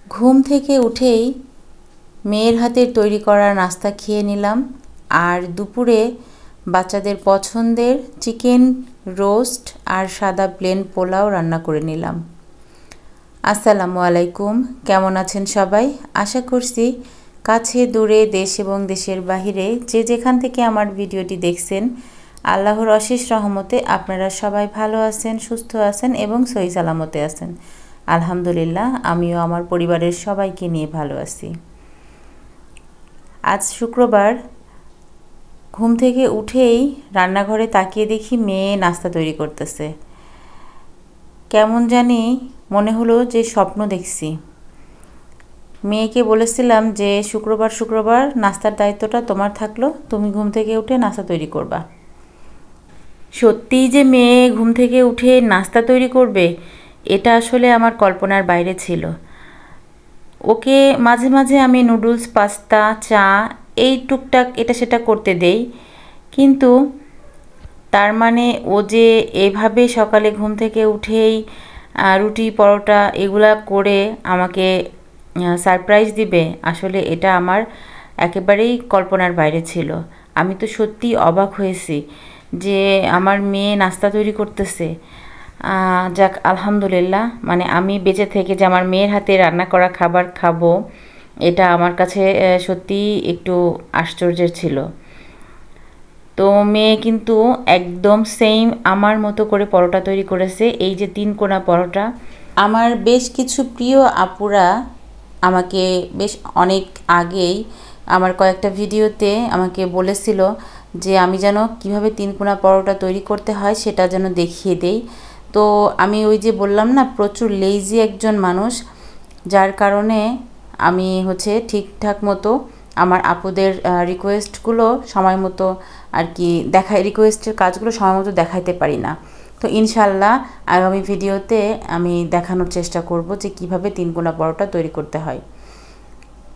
ঘুম থেকে উঠেই মেয়ের হাতের তৈরি করা নাস্তা খেয়ে নিলাম। আর দুপুরে বাচ্চাদের পছন্দের চিকেন রোস্ট আর সাদা প্লেন পোলাও রান্না করে নিলাম। আসসালামু আলাইকুম, কেমন আছেন সবাই? আশা করছি কাছে দূরে দেশ এবং দেশের বাহিরে যে যেখান থেকে আমার ভিডিওটি দেখছেন, আল্লাহর অশেষ রহমতে আপনারা সবাই ভালো আছেন, সুস্থ আছেন এবং সহি সালামতে আছেন। আলহামদুলিল্লাহ, আমিও আমার পরিবারের সবাইকে নিয়ে ভালো আছি। আজ শুক্রবার, ঘুম থেকে উঠেই রান্নাঘরে তাকিয়ে দেখি মেয়ে নাস্তা তৈরি করতেছে। কেমন জানি মনে হলো যে স্বপ্ন দেখছি। মেয়েকে বলেছিলাম যে শুক্রবার নাস্তার দায়িত্বটা তোমার থাকলো, তুমি ঘুম থেকে উঠে নাস্তা তৈরি করবা। সত্যিই যে মেয়ে ঘুম থেকে উঠে নাস্তা তৈরি করবে, এটা আসলে আমার কল্পনার বাইরে ছিল। ওকে মাঝে মাঝে আমি নুডলস, পাস্তা, চা এই টুকটাক এটা সেটা করতে দেই, কিন্তু তার মানে ও যে এভাবে সকালে ঘুম থেকে উঠেই রুটি, পরোটা এগুলা করে আমাকে সারপ্রাইজ দিবে, আসলে এটা আমার একেবারেই কল্পনার বাইরে ছিল। আমি তো সত্যি অবাক হয়েছি যে আমার মেয়ে নাস্তা তৈরি করতেছে। যাক, আলহামদুলিল্লাহ, মানে আমি বেঁচে থেকে যে আমার মেয়ের হাতে রান্না করা খাবার খাবো, এটা আমার কাছে সত্যিই একটু আশ্চর্যের ছিল। তো মেয়ে কিন্তু একদম সেম আমার মতো করে পরোটা তৈরি করেছে। এই যে 3 কোনা পরোটা, আমার বেশ কিছু প্রিয় আপুরা আমাকে বেশ অনেক আগেই আমার কয়েকটা ভিডিওতে আমাকে বলেছিল যে আমি যেন কিভাবে 3 কোনা পরোটা তৈরি করতে হয় সেটা যেন দেখিয়ে দেই। তো আমি ওই যে বললাম না, প্রচুর লেজি একজন মানুষ, যার কারণে আমি ঠিকঠাক মতো আমার আপুদের রিকোয়েস্টগুলো সময় মতো আর কি রিকোয়েস্টের কাজগুলো সময় মতো দেখাইতে পারি না। তো ইনশাল্লাহ আগামী ভিডিওতে আমি দেখানোর চেষ্টা করব যে কিভাবে 3 কোনা পরোটা তৈরি করতে হয়।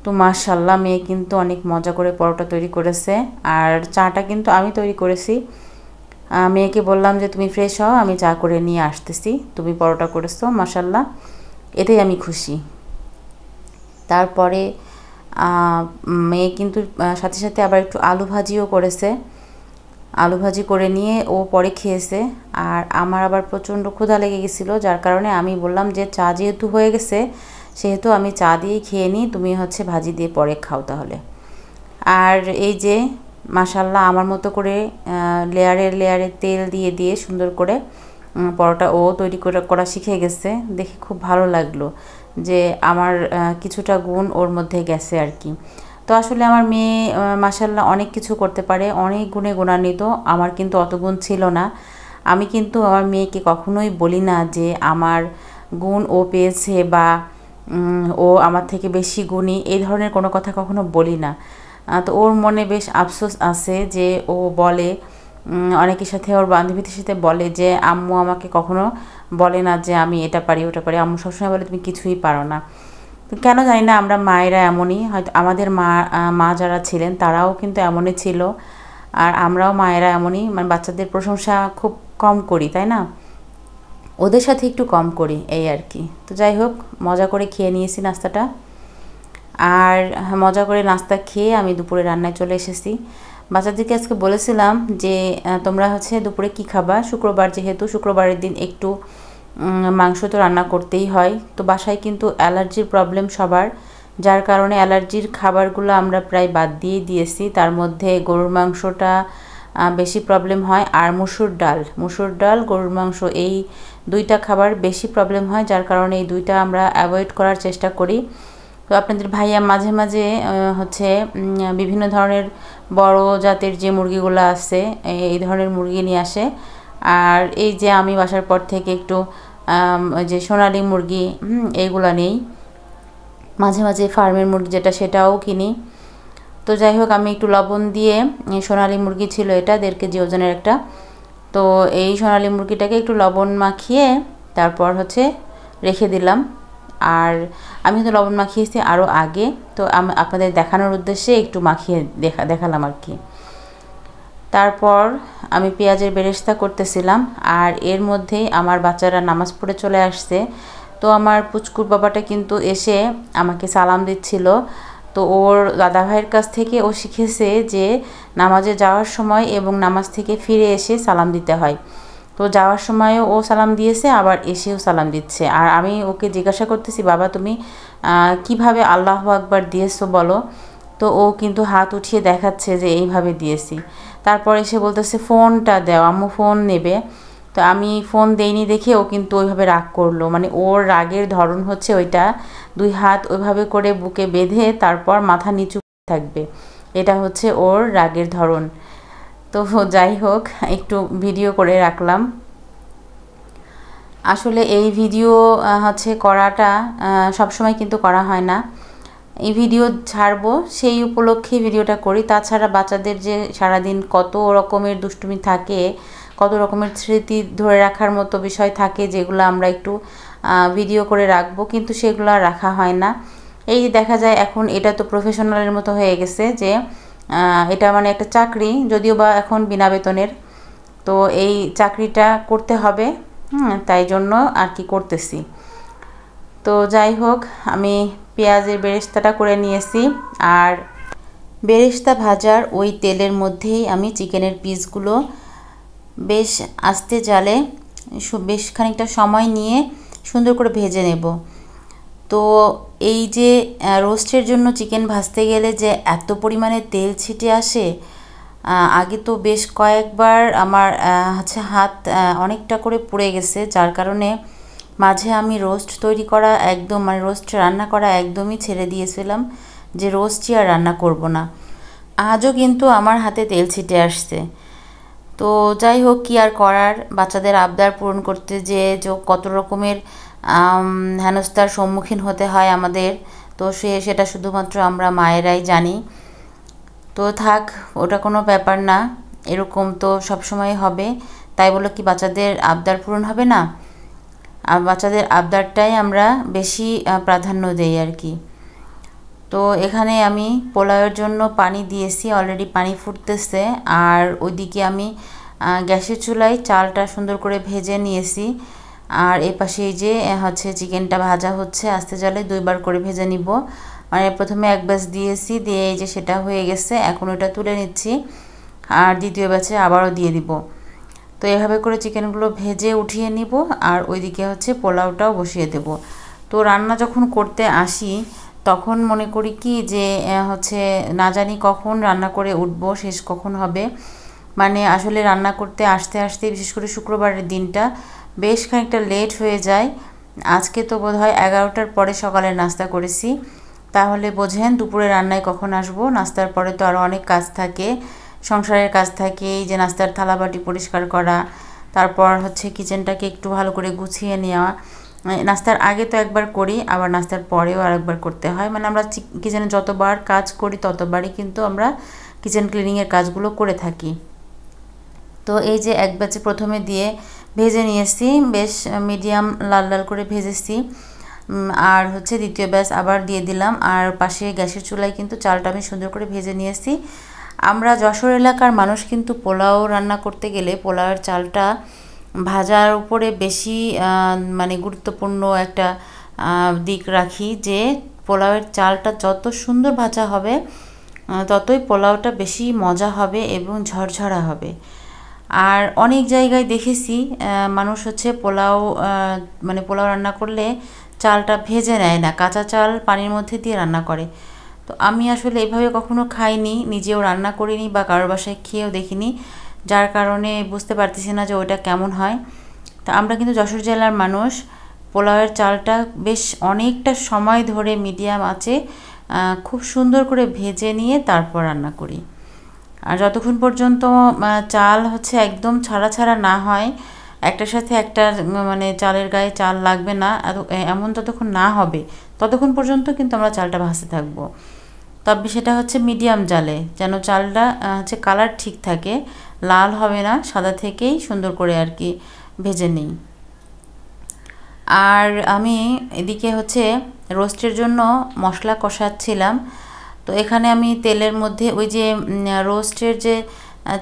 তো মাশাআল্লাহ, মেয়ে কিন্তু অনেক মজা করে পরোটা তৈরি করেছে। আর চাটা কিন্তু আমি তৈরি করেছি। মেয়েকে বললাম যে তুমি ফ্রেশ হও, আমি চা করে নিয়ে আসতেছি, তুমি পরোটা করেছো, মাশাআল্লাহ, এতেই আমি খুশি। তারপরে মেয়ে কিন্তু সাথে সাথে আবার একটু আলু ভাজিও করেছে। আলু ভাজি করে নিয়ে ও পরে খেয়েছে। আর আমার আবার প্রচণ্ড ক্ষুধা লেগে গেছিলো, যার কারণে আমি বললাম যে চা যেহেতু হয়ে গেছে সেহেতু আমি চা দিয়েই খেয়ে নিই, তুমি ভাজি দিয়ে পরে খাও তাহলে। আর এই যে মাশাআল্লাহ, আমার মতো করে লেয়ারে তেল দিয়ে দিয়ে সুন্দর করে পরোটা ও তৈরি করা শিখে গেছে। দেখে খুব ভালো লাগলো যে আমার কিছুটা গুণ ওর মধ্যে গেছে আর কি। তো আসলে আমার মেয়ে মাশাআল্লাহ অনেক কিছু করতে পারে, অনেক গুণে গুণান্বিত। আমার কিন্তু অত গুণ ছিল না। আমি কিন্তু আমার মেয়েকে কখনোই বলি না যে আমার গুণ ও পেয়েছে বা ও আমার থেকে বেশি গুণী, এই ধরনের কোনো কথা কখনো বলি না। তো ওর মনে বেশ আফসোস আছে যে ও বলে, অনেকের সাথে ওর বান্ধবীদের সাথে বলে যে আম্মু আমাকে কখনো বলে না যে আমি এটা পারি ওটা পারি, আম্মু সবসময় বলে তুমি কিছুই পারো না। তো কেন জানি না, আমরা মায়েরা এমনই, হয়তো আমাদের মা যারা ছিলেন তারাও কিন্তু এমনই ছিল। আর আমরাও মায়েরা এমনই, মানে বাচ্চাদের প্রশংসা খুব কম করি, তাই না? ওদের সাথে একটু কম করি, এই আর কি। তো যাই হোক, মজা করে খেয়ে নিয়েছি নাস্তাটা। আর মজা করে নাস্তা খেয়ে আমি দুপুরে রান্নায় চলে এসেছি। বাচ্চাদেরকে আজকে বলেছিলাম যে তোমরা দুপুরে কি খাবা, শুক্রবার যেহেতু, শুক্রবারের দিন একটু মাংস তো রান্না করতেই হয়। তো বাসায় কিন্তু অ্যালার্জির প্রবলেম সবার, যার কারণে অ্যালার্জির খাবারগুলো আমরা প্রায় বাদ দিয়েই দিয়েছি। তার মধ্যে গরুর মাংসটা বেশি প্রবলেম হয়, আর মুসুর ডাল, গরুর মাংস, এই 2টা খাবার বেশি প্রবলেম হয়, যার কারণে এই 2টা আমরা অ্যাভয়েড করার চেষ্টা করি। তো আপনাদের ভাইয়া মাঝে মাঝে বিভিন্ন ধরনের বড় জাতের যে মুরগিগুলো আছে এই ধরনের মুরগি নিয়ে আসে। আর এই যে আমি বাসার পর থেকে একটু যে সোনালি মুরগি এইগুলো নেই, মাঝে মাঝে ফার্মের মুরগি যেটা সেটাও কিনি। তো যাই হোক, আমি একটু লবণ দিয়ে, সোনালি মুরগি ছিল এটা 1.5 কেজি ওজনের একটা, তো এই সোনালি মুরগিটাকে একটু লবণ মাখিয়ে তারপর রেখে দিলাম। আর আমি কিন্তু লবণ মাখিয়েছি আরও আগে, তো আপনাদের দেখানোর উদ্দেশ্যে একটু মাখিয়ে দেখালাম আর কি। তারপর আমি পেঁয়াজের বেরেস্তা করতেছিলাম, আর এর মধ্যেই আমার বাচ্চারা নামাজ পড়ে চলে আসছে। তো আমার পুচকুর বাবাটা কিন্তু এসে আমাকে সালাম দিচ্ছিল। তো ওর দাদাভাইয়ের কাছ থেকে ও শিখেছে যে নামাজে যাওয়ার সময় এবং নামাজ থেকে ফিরে এসে সালাম দিতে হয়। তো যাওয়ার সময়ও ও সালাম দিয়েছে, আবার এসেও সালাম দিচ্ছে। আর আমি ওকে জিজ্ঞাসা করতেছি, বাবা তুমি কিভাবে আল্লাহু আকবার দিয়েছো বলো। তো ও কিন্তু হাত উঠিয়ে দেখাচ্ছে যে এইভাবে দিয়েছি। তারপর এসে বলতেছে ফোনটা দাও, আম্মু ফোন নেবে। তো আমি ফোন দেইনি দেখে ও কিন্তু ওইভাবে রাগ করলো, মানে ওর রাগের ধরন হচ্ছে ওইটা, দুই হাত ওইভাবে করে বুকে বেঁধে তারপর মাথা নিচু থাকবে, এটা হচ্ছে ওর রাগের ধরন। তো যাই হোক, একটু ভিডিও করে রাখলাম। আসলে এই ভিডিও হচ্ছে করাটা সবসময় কিন্তু করা হয় না। এই ভিডিও ছাড়বো সেই উপলক্ষে ভিডিওটা করি। তাছাড়া বাচ্চাদের যে সারাদিন কত রকমের দুষ্টুমি থাকে, কত রকমের স্মৃতি ধরে রাখার মতো বিষয় থাকে যেগুলো আমরা একটু ভিডিও করে রাখবো, কিন্তু সেগুলো রাখা হয় না। এই দেখা যায় এখন এটা তো প্রফেশনালের মতো হয়ে গেছে যে এটা মানে একটা চাকরি, যদিও বা এখন বিনা বেতনের। তো এই চাকরিটা করতে হবে, তাই জন্য আর কি করতেছি। তো যাই হোক, আমি পেঁয়াজের বেরেস্তাটা করে নিয়েছি, আর বেরেস্তা ভাজার ওই তেলের মধ্যেই আমি চিকেনের পিসগুলো বেশ আস্তে জালে বেশ খানিকটা সময় নিয়ে সুন্দর করে ভেজে নেব। তো এই যে রোস্টের জন্য চিকেন ভাজতে গেলে যে এত পরিমাণে তেল ছিটে আসে, আগে তো বেশ কয়েকবার আমার হচ্ছে হাত অনেকটা করে পুড়ে গেছে, যার কারণে মাঝে আমি রোস্ট তৈরি করা একদম, মানে রোস্ট রান্না করা একদমই ছেড়ে দিয়েছিলাম, যে রোস্টই আর রান্না করব না। আজও কিন্তু আমার হাতে তেল ছিটে আসছে। তো যাই হোক, কি আর করার, বাচ্চাদের আবদার পূরণ করতে যে কত রকমের হেনস্থার সম্মুখীন হতে হয় আমাদের, তো সেটা শুধুমাত্র আমরা মায়েরাই জানি। তো থাক, ওটা কোনো ব্যাপার না, এরকম তো সবসময় হবে, তাই বলে কি বাচ্চাদের আবদার পূরণ হবে না? আর বাচ্চাদের আবদারটাই আমরা বেশি প্রাধান্য দেই আর কি। তো এখানে আমি পোলাওয়ের জন্য পানি দিয়েছি, অলরেডি পানি ফুটতেছে। আর ওইদিকে আমি গ্যাসের চুলায় চালটা সুন্দর করে ভেজে নিয়েছি। আর এ পাশে এই যে হচ্ছে চিকেনটা ভাজা হচ্ছে, আস্তে জালে দুইবার করে ভেজে নিব। মানে প্রথমে এক ব্যাচ দিয়েছি, দিয়ে এই যে সেটা হয়ে গেছে, এখন ওটা তুলে নিচ্ছি, আর দ্বিতীয় ব্যাচে আবারও দিয়ে দিব। তো এভাবে করে চিকেনগুলো ভেজে উঠিয়ে নিব, আর ওইদিকে হচ্ছে পোলাওটাও বসিয়ে দেব। তো রান্না যখন করতে আসি তখন মনে করি কি যে হচ্ছে না জানি কখন রান্না করে উঠব, শেষ কখন হবে। মানে আসলে রান্না করতে আসতে আসতে বিশেষ করে শুক্রবারের দিনটা বেশ খানিকটা লেট হয়ে যায়। আজকে তো বোধহয় 11টার পরে সকালে নাস্তা করেছি, তাহলে বোঝেন দুপুরে রান্নায় কখন আসব। নাস্তার পরে তো আরও অনেক কাজ থাকে, সংসারের কাজ থাকে, এই যে নাস্তার থালাবাটি পরিষ্কার করা, তারপর হচ্ছে কিচেনটাকে একটু ভালো করে গুছিয়ে নেওয়া। নাস্তার আগে তো একবার করি, আবার নাস্তার পরেও আরেকবার করতে হয়। মানে আমরা কিচেনে যতবার কাজ করি ততবারই কিন্তু আমরা কিচেন ক্লিনিংয়ের কাজগুলো করে থাকি। তো এই যে এক ব্যাচে প্রথমে দিয়ে ভেজে নিয়েছি, বেশ মিডিয়াম লাল লাল করে ভেজেছি। আর হচ্ছে দ্বিতীয় ব্যাচ আবার দিয়ে দিলাম, আর পাশে গ্যাসের চুলায় কিন্তু চালটা আমি সুন্দর করে ভেজে নিয়েছি। আমরা যশোর এলাকার মানুষ কিন্তু পোলাও রান্না করতে গেলে পোলাওয়ের চালটা ভাজার উপরে বেশি মানে গুরুত্বপূর্ণ একটা দিক রাখি, যে পোলাওয়ের চালটা যত সুন্দর ভাজা হবে ততই পোলাওটা বেশি মজা হবে এবং ঝরঝরা হবে। আর অনেক জায়গায় দেখেছি মানুষ হচ্ছে পোলাও মানে পোলাও রান্না করলে চালটা ভেজে নেয় না, কাঁচা চাল পানির মধ্যে দিয়ে রান্না করে। তো আমি আসলে এভাবে কখনো খাইনি, নিজেও রান্না করিনি বা কারোর বাসায় খেয়েও দেখিনি, যার কারণে বুঝতে পারতেছি না যে ওইটা কেমন হয়। তা আমরা কিন্তু যশোর জেলার মানুষ পোলাওয়ের চালটা বেশ অনেকটা সময় ধরে মিডিয়াম আঁচে খুব সুন্দর করে ভেজে নিয়ে তারপর রান্না করি। আর যতক্ষণ পর্যন্ত চাল হচ্ছে একদম ছাড়া ছাড়া না হয়, একটার সাথে একটা মানে চালের গায়ে চাল লাগবে না এমন যতক্ষণ না হবে ততক্ষণ পর্যন্ত কিন্তু আমরা চালটা ভাজতে থাকবো। তবে সেটা হচ্ছে মিডিয়াম জালে, যেন চালটা হচ্ছে কালার ঠিক থাকে, লাল হবে না, সাদা থেকেই সুন্দর করে আর কি ভেজে নিই। আর আমি এদিকে হচ্ছে রোস্টের জন্য মশলা কষাচ্ছিলাম। তো এখানে আমি তেলের মধ্যে ওই যে রোস্টের যে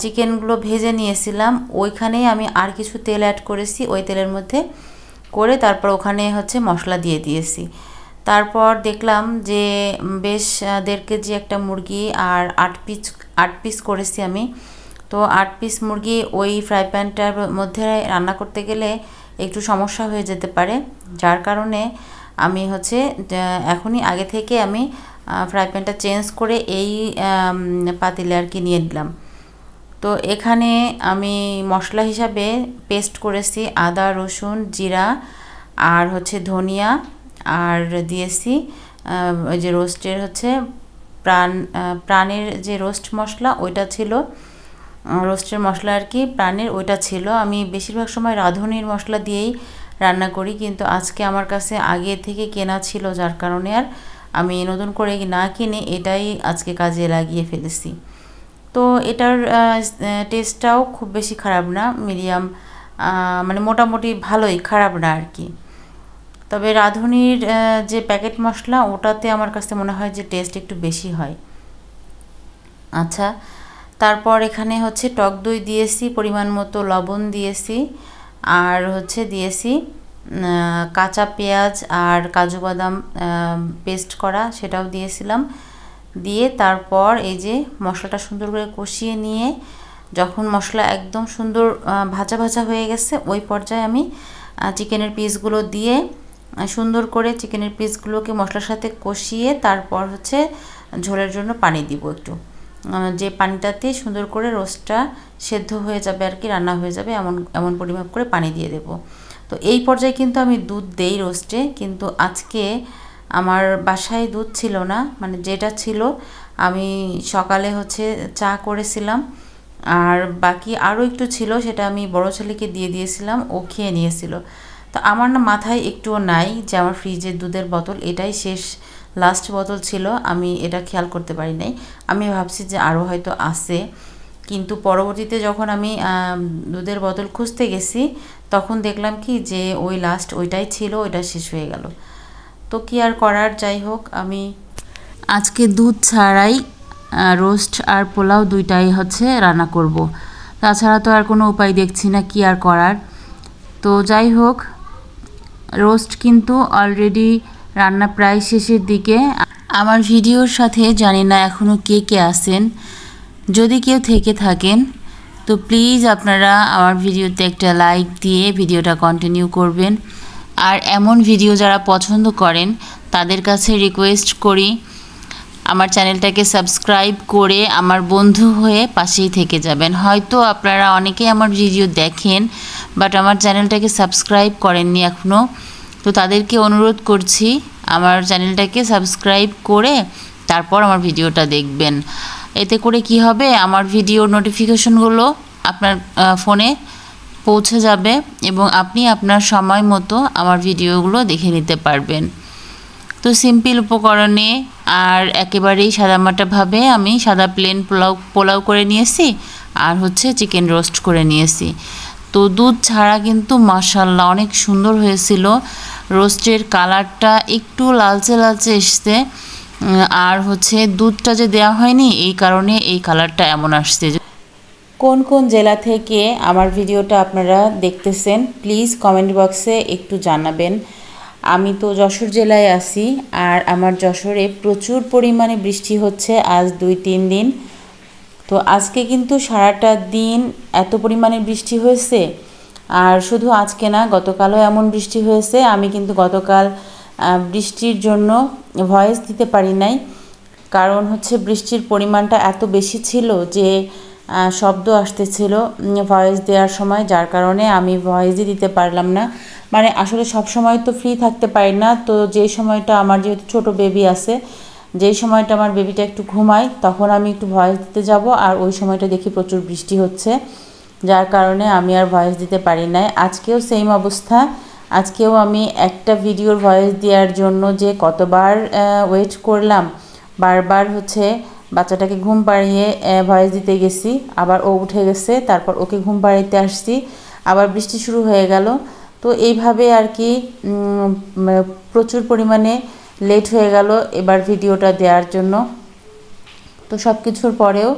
চিকেনগুলো ভেজে নিয়েছিলাম ওইখানেই আমি আর কিছু তেল অ্যাড করেছি, ওই তেলের মধ্যে করে তারপর ওখানে হচ্ছে মশলা দিয়ে দিয়েছি। তারপর দেখলাম যে বেশ 1.5 কেজি একটা মুরগি আর 8 পিস করেছি আমি। তো 8 পিস মুরগি ওই ফ্রাই প্যানটার মধ্যে রান্না করতে গেলে একটু সমস্যা হয়ে যেতে পারে, যার কারণে আমি হচ্ছে এখনই আগে থেকে আমি ফ্রাই প্যানটা চেঞ্জ করে এই পাতিলে আর কি নিয়ে নিলাম। তো এখানে আমি মশলা হিসাবে পেস্ট করেছি আদা, রসুন, জিরা আর হচ্ছে ধনিয়া, আর দিয়েছি ওই যে রোস্টের হচ্ছে প্রাণের যে রোস্ট মশলা ওইটা ছিল, রোস্টের মশলা আর কি প্রাণের ওইটা ছিল। আমি বেশিরভাগ সময় রাঁধুনির মশলা দিয়েই রান্না করি, কিন্তু আজকে আমার কাছে আগে থেকে কেনা ছিল, যার কারণে আর আমি নতুন করে না কিনে এটাই আজকে কাজে লাগিয়ে ফেলেছি। তো এটার টেস্টটাও খুব বেশি খারাপ না, মিডিয়াম, মানে মোটামুটি ভালোই, খারাপ না আর কি। তবে রাঁধুনির যে প্যাকেট মশলা ওটাতে আমার কাছে মনে হয় যে টেস্ট একটু বেশি হয়। আচ্ছা, তারপর এখানে হচ্ছে টক দই দিয়েছি, পরিমাণ মতো লবণ দিয়েছি, আর হচ্ছে দিয়েছি কাঁচা পেঁয়াজ আর কাজু বাদাম পেস্ট করা, সেটাও দিয়েছিলাম। দিয়ে তারপর এই যে মশলাটা সুন্দর করে কষিয়ে নিয়ে যখন মশলা একদম সুন্দর ভাজা ভাজা হয়ে গেছে, ওই পর্যায়ে আমি চিকেনের পিসগুলো দিয়ে সুন্দর করে চিকেনের পিসগুলোকে মশলার সাথে কষিয়ে তারপর হচ্ছে ঝোলের জন্য পানি দিব একটু, যে পানিটাতে সুন্দর করে রোস্টটা সেদ্ধ হয়ে যাবে আর কি, রান্না হয়ে যাবে, এমন পরিমাপ করে পানি দিয়ে দেব। তো এই পর্যায়ে কিন্তু আমি দুধ দেই রোস্টে, কিন্তু আজকে আমার বাসায় দুধ ছিল না, মানে যেটা ছিল আমি সকালে হচ্ছে চা করেছিলাম, আর বাকি আরও একটু ছিল, সেটা আমি বড় ছেলেকে দিয়ে দিয়েছিলাম, ও খেয়ে নিয়েছিল। তো আমার না মাথায় একটুও নাই যে আমার ফ্রিজের দুধের বোতল এটাই শেষ, লাস্ট বোতল ছিল, আমি এটা খেয়াল করতে পারি নাই। আমি ভাবছি যে আরও হয়তো আছে, কিন্তু পরবর্তীতে যখন আমি দুধের বোতল খুঁজতে গেছি তখন দেখলাম কি যে ওই লাস্ট ওইটাই ছিল, ওইটা শেষ হয়ে গেল। তো কি আর করার, যাই হোক আমি আজকে দুধ ছাড়াই রোস্ট আর পোলাও দুইটাই হচ্ছে রান্না করব। তাছাড়া তো আর কোনো উপায় দেখছি না, কি আর করার। তো যাই হোক, রোস্ট কিন্তু অলরেডি রান্না প্রায় শেষের দিকে। আমার ভিডিওর সাথে জানি না এখনও কে কে আছেন, যদি কেউ থেকে থাকেন তো প্লিজ আপনারা আমার ভিডিওতে একটা লাইক দিয়ে ভিডিওটা কন্টিনিউ করবেন। আর এমন ভিডিও যারা পছন্দ করেন তাদের কাছে রিকোয়েস্ট করি আমার চ্যানেলটাকে সাবস্ক্রাইব করে আমার বন্ধু হয়ে পাশেই থেকে যাবেন। হয়তো আপনারা অনেকেই আমার ভিডিও দেখেন, বাট আমার চ্যানেলটাকে সাবস্ক্রাইব করেননি এখনও, তো তাদেরকে অনুরোধ করছি আমার চ্যানেলটাকে সাবস্ক্রাইব করে তারপর আমার ভিডিওটা দেখবেন। এতে করে কি হবে, আমার ভিডিওর নোটিফিকেশনগুলো আপনার ফোনে পৌঁছে যাবে এবং আপনি আপনার সময় মতো আমার ভিডিওগুলো দেখে নিতে পারবেন। তো সিম্পল উপকরণে আর একেবারেই সাদামাটাভাবে আমি সাদা প্লেন পোলাও করে নিয়েছি, আর হচ্ছে চিকেন রোস্ট করে নিয়েছি। তো দুধ ছাড়া কিন্তু মাশাআল্লাহ অনেক সুন্দর হয়েছিল, রোস্টের কালারটা একটু লালচে লালচে এসছে, আর হচ্ছে দুধটা যে দেওয়া হয়নি এই কারণে এই কালারটা এমন আসছে। কোন কোন জেলা থেকে আমার ভিডিওটা আপনারা দেখতেছেন প্লিজ কমেন্ট বক্সে একটু জানাবেন। আমি তো যশোর জেলায় আছি, আর আমার যশোরে প্রচুর পরিমাণে বৃষ্টি হচ্ছে আজ 2-3 দিন। তো আজকে কিন্তু সারাটা দিন এত পরিমাণে বৃষ্টি হয়েছে, আর শুধু আজকে না, গতকালও এমন বৃষ্টি হয়েছে। আমি কিন্তু গতকাল বৃষ্টির জন্য ভয়েস দিতে পারি নাই, কারণ হচ্ছে বৃষ্টির পরিমাণটা এত বেশি ছিল যে শব্দ আসতেছিল ভয়েস দেওয়ার সময়, যার কারণে আমি ভয়েসই দিতে পারলাম না। মানে আসলে সব সময় তো ফ্রি থাকতে পারি না, তো যেই সময়টা আমার যেহেতু ছোট বেবি আছে, যেই সময়টা আমার বেবিটা একটু ঘুমায় তখন আমি একটু ভয়েস দিতে যাব, আর ওই সময়টা দেখি প্রচুর বৃষ্টি হচ্ছে, যার কারণে আমি আর ভয়েস দিতে পারি নাই। আজকেও সেম অবস্থা, আজকেও আমি একটা ভিডিওর ভয়েস দেওয়ার জন্য যে কতবার ওয়েট করলাম, বারবার হচ্ছে বাচ্চাটাকে ঘুম পাড়িয়ে ভয়েস দিতে গেছি, আবার ও উঠে গেছে, তারপর ওকে ঘুম পাড়িতে আসছি, আবার বৃষ্টি শুরু হয়ে গেল। তো এইভাবে আর কি প্রচুর পরিমাণে লেট হয়ে গেল এবার ভিডিওটা দেওয়ার জন্য। তো সব কিছুর পরেও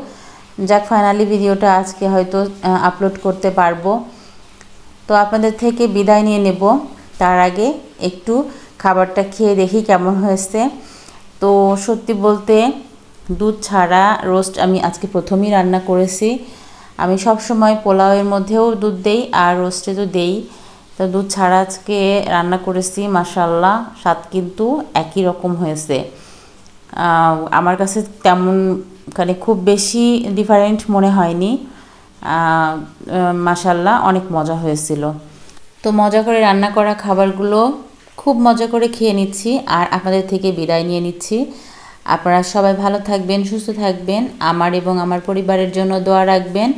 যাক, ফাইনালি ভিডিওটা আজকে হয়তো আপলোড করতে পারবো। তো আপনাদের থেকে বিদায় নিয়ে নেব। তার আগে একটু খাবারটা খেয়ে দেখি কেমন হয়েছে। তো সত্যি বলতে দুধ ছাড়া রোস্ট আমি আজকে প্রথমেই রান্না করেছি। আমি সব সময় পোলাওয়ের মধ্যেও দুধ দেই আর রোস্টে তো দেই, তো দুধ ছাড়া আজকে রান্না করেছি। মাশাআল্লাহ, স্বাদ কিন্তু একই রকম হয়েছে। আমার কাছে তেমন মানে খুব বেশি ডিফারেন্ট মনে হয়নি। মাশাআল্লাহ, অনেক মজা হয়েছিল। তো মজা করে রান্না করা খাবারগুলো খুব মজা করে খেয়ে নিচ্ছি আর আপনাদের থেকে বিদায় নিয়ে নিচ্ছি। আপনারা সবাই ভালো থাকবেন, সুস্থ থাকবেন, আমার এবং আমার পরিবারের জন্য দোয়া রাখবেন।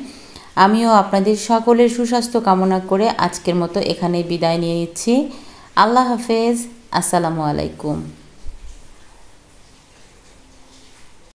আমিও আপনাদের সকলের সুস্বাস্থ্য কামনা করে আজকের মতো এখানেই বিদায় নিয়ে নিচ্ছি। আল্লাহ হাফেজ, আসসালামু আলাইকুম।